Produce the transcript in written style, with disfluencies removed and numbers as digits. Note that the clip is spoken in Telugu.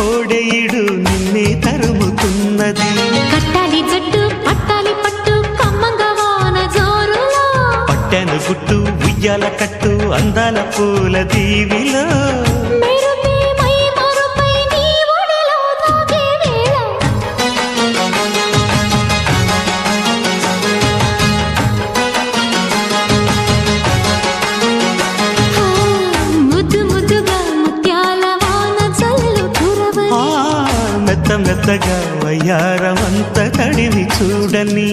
కోడెయిడు నిన్నే తరుముతున్నది. కట్టాలి జట్టు పట్టాలి పట్టు కమ్మంగా వాన జోరులో, పట్టెను గుట్టు ఉయ్యాల కట్టు అందాల పూల దీవిలో. మెరుపే మై మరుపై నీ ఒడిలో తాగే వేళ, ముద్దు ముద్దుగా ముత్యాల వాన చల్లు కురవని, మెత్త మెత్తగా వయ్యారమంత తడివి చూడని.